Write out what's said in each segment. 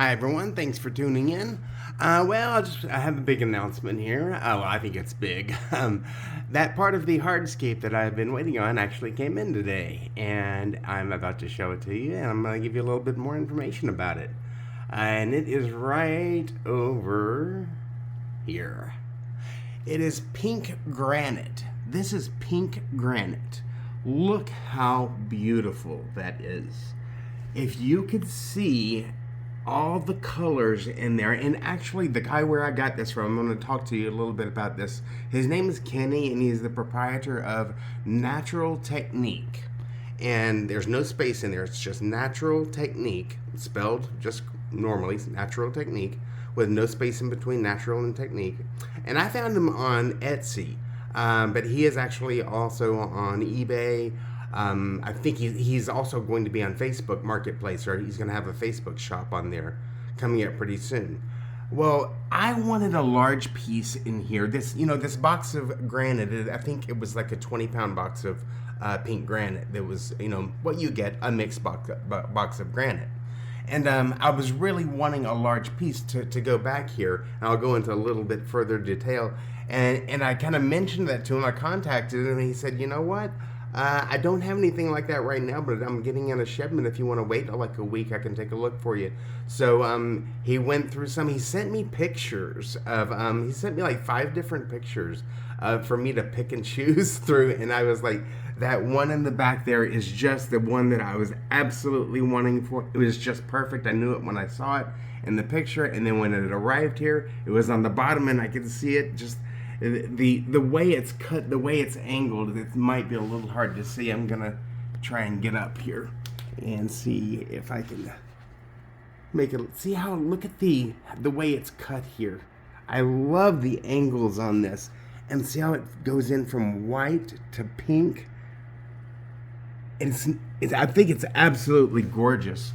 Hi everyone, thanks for tuning in. I have a big announcement here. Well, I think it's big. That part of the Hardscape that I've been waiting on actually came in today, and I'm about to show it to you, and I'm going to give you a little bit more information about it. And it is right over here. It is pink granite. This is pink granite. Look how beautiful that is. If you could see all the colors in there, and actually the guy where I got this from, I'm going to talk to you a little bit about this. His name is Kenny, and he's the proprietor of Natural Technique. And there's no space in there, it's just Natural Technique, spelled just normally, Natural Technique, with no space in between Natural and Technique. And I found him on Etsy, but he is actually also on eBay. I think he's also going to be on Facebook Marketplace, or he's going to have a Facebook shop on there coming up pretty soon. Well, I wanted a large piece in here. This box of granite, I think it was like a 20-pound box of pink granite. That was, what you get, a mixed box of granite. And I was really wanting a large piece to go back here, and I'll go into a little bit further detail. And I kind of mentioned that to him. I contacted him, and he said, you know what? I don't have anything like that right now, but I'm getting in a shipment. If you want to wait like a week, I can take a look for you. So he went through some. He sent me pictures of. He sent me like 5 different pictures for me to pick and choose through. And I was like, that one in the back there is just the one that I was absolutely wanting for. It was just perfect. I knew it when I saw it in the picture, and then when it arrived here, it was on the bottom, and I could see it just. The way it's cut, the way it's angled, it might be a little hard to see. I'm gonna try and get up here and see if I can make it. See how, look at the way it's cut here. I love the angles on this, and see how it goes in from white to pink. I think it's absolutely gorgeous.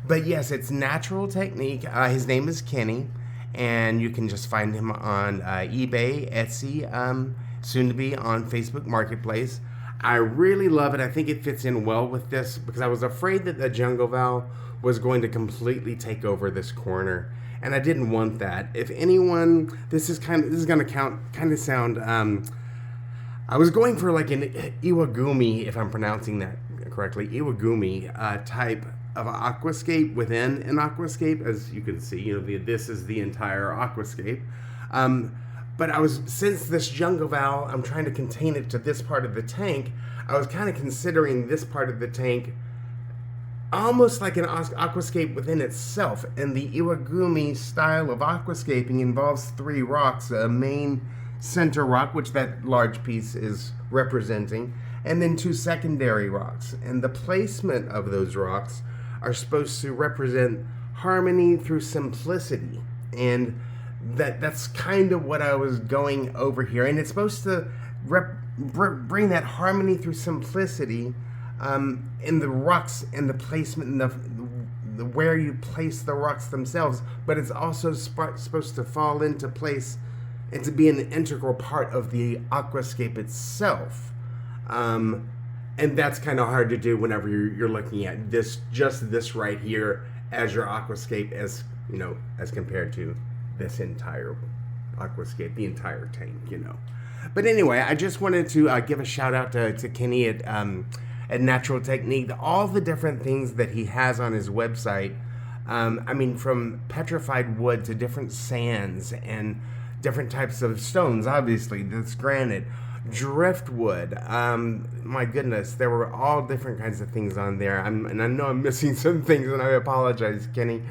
But yes, it's Natural Technique. His name is Kenny. And you can just find him on eBay, Etsy, soon to be on Facebook Marketplace. I really love it. I think it fits in well with this because I was afraid that the jungle valve was going to completely take over this corner, and I didn't want that. If anyone, this is going to sound. I was going for like an Iwagumi, if I'm pronouncing that correctly, Iwagumi type of an aquascape within an aquascape. As you can see, this is the entire aquascape. But since this jungle valve, I'm trying to contain it to this part of the tank, I was kind of considering this part of the tank almost like an aquascape within itself. And the Iwagumi style of aquascaping involves 3 rocks, a main center rock, which that large piece is representing, and then 2 secondary rocks. And the placement of those rocks are supposed to represent harmony through simplicity, and that's kind of what I was going over here. And it's supposed to bring that harmony through simplicity in the rocks and the placement and the where you place the rocks themselves, but it's also supposed to fall into place and to be an integral part of the aquascape itself. And that's kind of hard to do whenever you're looking at this right here as your aquascape, as compared to this entire aquascape, the entire tank, But anyway, I just wanted to give a shout out to Kenny at Natural Technique. All the different things that he has on his website. From petrified wood to different sands and different types of stones. Obviously, this granite. Driftwood, my goodness, there were all different kinds of things on there. And I know I'm missing some things, and I apologize, Kenny.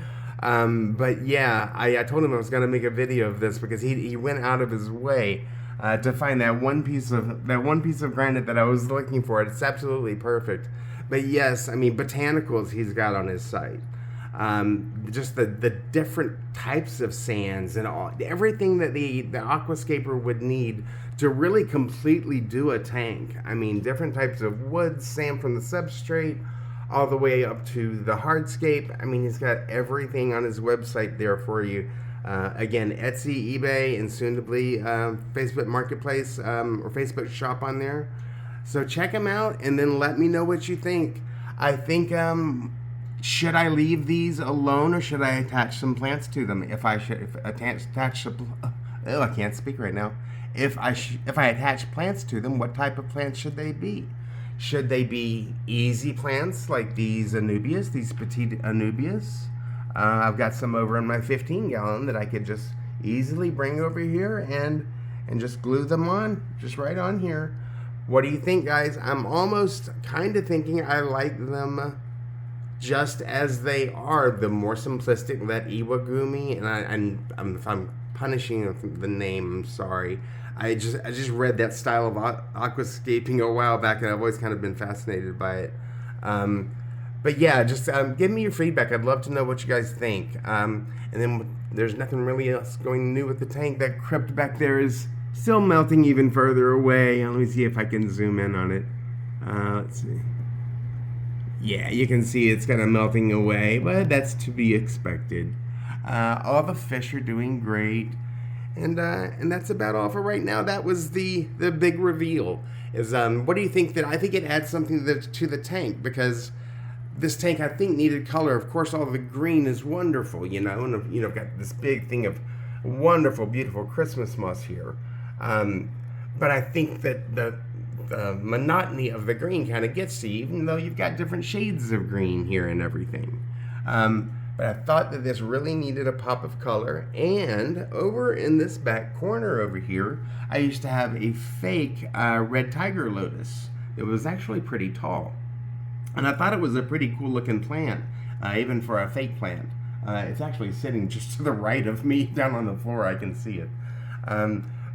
But yeah, I told him I was going to make a video of this because he went out of his way to find that one piece of granite that I was looking for. It's absolutely perfect. But yes, botanicals he's got on his site. Just the different types of sands and everything that the aquascaper would need to really completely do a tank. Different types of wood, sand from the substrate, all the way up to the hardscape. He's got everything on his website there for you. Again, Etsy, eBay, and soon to be Facebook Marketplace or Facebook shop on there. So check him out and then let me know what you think. I think Should I leave these alone or should I attach some plants to them? If I I can't speak right now. If I attach plants to them, what type of plants should they be? Should they be easy plants like these anubias, these petite anubias? I've got some over in my 15-gallon that I could just easily bring over here and just glue them on, just right on here. What do you think, guys? I'm almost kind of thinking I like them just as they are, the more simplistic that Iwagumi, and if I'm punishing the name, I'm sorry. I just read that style of aquascaping a while back, and I've always kind of been fascinated by it. But yeah, just give me your feedback. I'd love to know what you guys think. And then there's nothing really else going new with the tank. That crypt back there is still melting even further away. Let me see if I can zoom in on it. Let's see. Yeah, you can see it's kind of melting away, but that's to be expected. All the fish are doing great. And that's about all for right now. That was the big reveal. Is what do you think? That I think it adds something to the tank, because this tank, I think, needed color. Of course, all the green is wonderful, and I've got this big thing of wonderful, beautiful Christmas moss here. But I think that the monotony of the green kind of gets to you, even though you've got different shades of green here and everything. But I thought that this really needed a pop of color. And over in this back corner over here, I used to have a fake red tiger lotus. It was actually pretty tall. And I thought it was a pretty cool looking plant, even for a fake plant. It's actually sitting just to the right of me down on the floor. I can see it.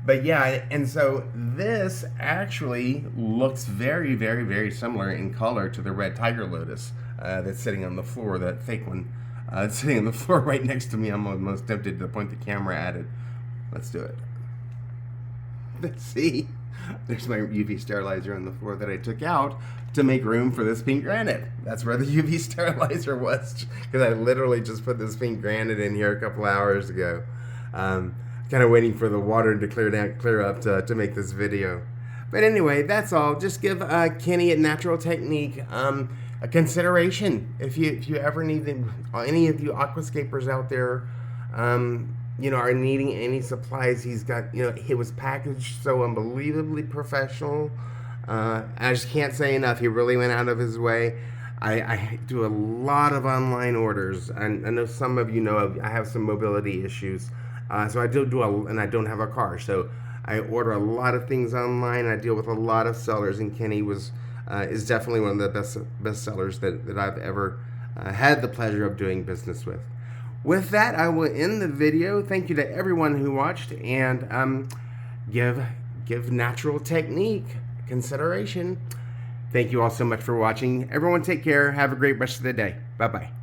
But yeah, and so this actually looks very, very, very similar in color to the red tiger lotus that's sitting on the floor, that fake one. It's sitting on the floor right next to me. I'm almost tempted to point the camera at it. Let's do it. Let's see. There's my UV sterilizer on the floor that I took out to make room for this pink granite. That's where the UV sterilizer was, because I literally just put this pink granite in here a couple hours ago. Kind of waiting for the water to clear up to make this video. But anyway, that's all. Just give Kenny at Natural Technique a consideration. If you ever need any of you aquascapers out there, are needing any supplies, he's got, he was packaged so unbelievably professional. I just can't say enough. He really went out of his way. I do a lot of online orders, and I know some of you know I have some mobility issues, so I and I don't have a car, so I order a lot of things online. I deal with a lot of sellers, and Kenny is definitely one of the best sellers that I've ever had the pleasure of doing business with. With that, I will end the video. Thank you to everyone who watched, and give Natural Technique consideration. Thank you all so much for watching. Everyone take care. Have a great rest of the day. Bye-bye.